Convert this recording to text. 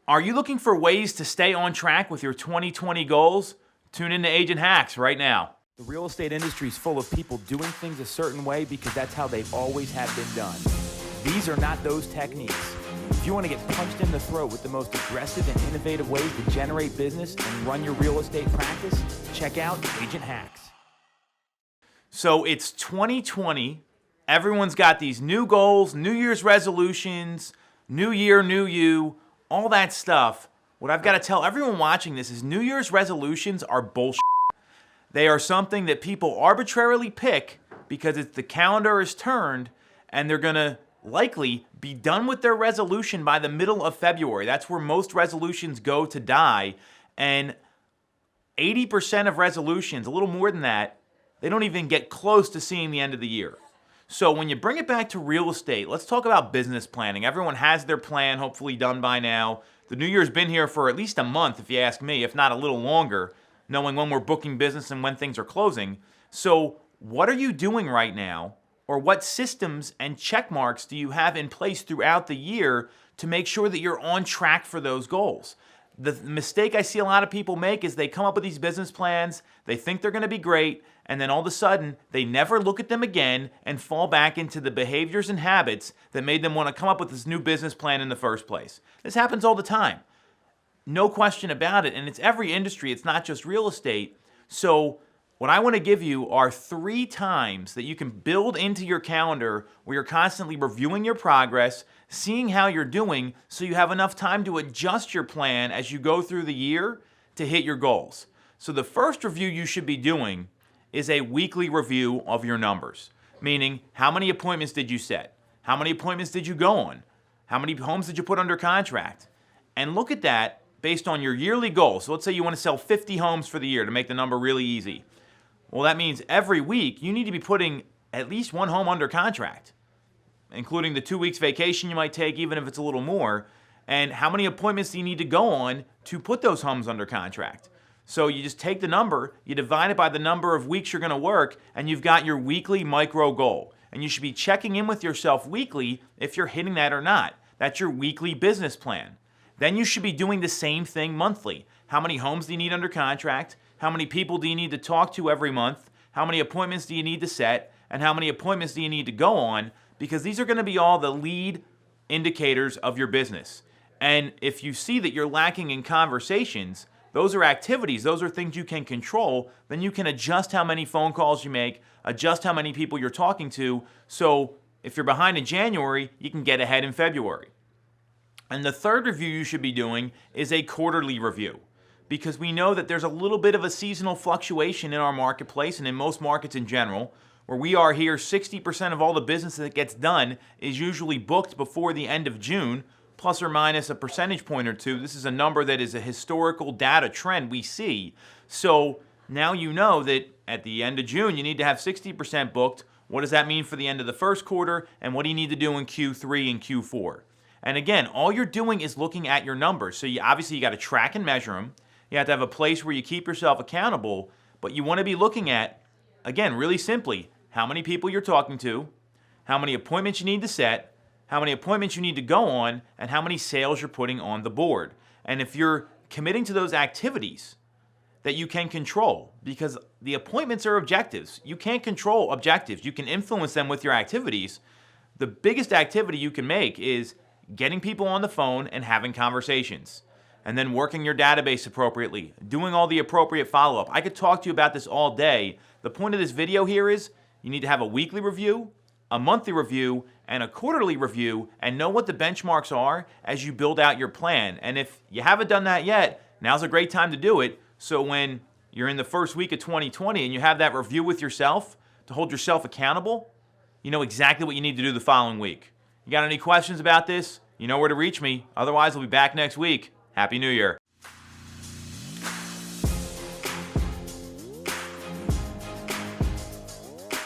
Are you looking for ways to stay on track with your 2020 goals? Tune in to Agent Hacks right now. The real estate industry is full of people doing things a certain way because that's how they always have been done. These are not those techniques. If you want to get punched in the throat with the most aggressive and innovative ways to generate business and run your real estate practice, check out Agent Hacks. So it's 2020. Everyone's got these new goals, New Year's resolutions, new year, new you, all that stuff. What I've got to tell everyone watching this is New Year's resolutions are bullshit. They are something that people arbitrarily pick because the calendar is turned and they're going to likely be done with their resolution by the middle of February. That's where most resolutions go to die. And 80% of resolutions, a little more than that, they don't even get close to seeing the end of the year. So when you bring it back to real estate, let's talk about business planning. Everyone has their plan, hopefully done by now. The New Year's been here for at least a month, if you ask me, if not a little longer, knowing when we're booking business and when things are closing. So what are you doing right now, or what systems and check marks do you have in place throughout the year to make sure that you're on track for those goals? The mistake I see a lot of people make is they come up with these business plans, they think they're going to be great, and then all of a sudden, they never look at them again and fall back into the behaviors and habits that made them want to come up with this new business plan in the first place. This happens all the time. No question about it, and it's every industry, it's not just real estate. So what I want to give you are 3 times that you can build into your calendar where you're constantly reviewing your progress, seeing how you're doing, so you have enough time to adjust your plan as you go through the year to hit your goals. So the first review you should be doing is a weekly review of your numbers, meaning how many appointments did you set? How many appointments did you go on? How many homes did you put under contract? And look at that based on your yearly goal. So let's say you want to sell 50 homes for the year to make the number really easy. Well, that means every week you need to be putting at least 1 home under contract, including the 2 weeks vacation you might take, even if it's a little more. And how many appointments do you need to go on to put those homes under contract? So you just take the number, you divide it by the number of weeks you're going to work, and you've got your weekly micro goal. And you should be checking in with yourself weekly if you're hitting that or not. That's your weekly business plan. Then you should be doing the same thing monthly. How many homes do you need under contract? How many people do you need to talk to every month? How many appointments do you need to set? And how many appointments do you need to go on? Because these are going to be all the lead indicators of your business. And if you see that you're lacking in conversations, those are activities, those are things you can control, then you can adjust how many phone calls you make, adjust how many people you're talking to, so if you're behind in January, you can get ahead in February. And the third review you should be doing is a quarterly review, because we know that there's a little bit of a seasonal fluctuation in our marketplace and in most markets in general. Where we are here, 60% of all the business that gets done is usually booked before the end of June, plus or minus a percentage point or two. This is a number that is a historical data trend we see. So now you know that at the end of June, you need to have 60% booked. What does that mean for the end of the first quarter? And what do you need to do in Q3 and Q4? And again, all you're doing is looking at your numbers. So obviously you got to track and measure them. You have to have a place where you keep yourself accountable, but you want to be looking at, again, really simply, how many people you're talking to, how many appointments you need to set, how many appointments you need to go on, and how many sales you're putting on the board. And if you're committing to those activities that you can control, because the appointments are objectives. You can't control objectives. You can influence them with your activities. The biggest activity you can make is getting people on the phone and having conversations, and then working your database appropriately, doing all the appropriate follow-up. I could talk to you about this all day. The point of this video here is you need to have a weekly review, a monthly review, and a quarterly review, and know what the benchmarks are as you build out your plan. And if you haven't done that yet, now's a great time to do it. So when you're in the first week of 2020 and you have that review with yourself to hold yourself accountable, you know exactly what you need to do the following week. You got any questions about this? You know where to reach me. Otherwise, I'll be back next week. Happy New Year.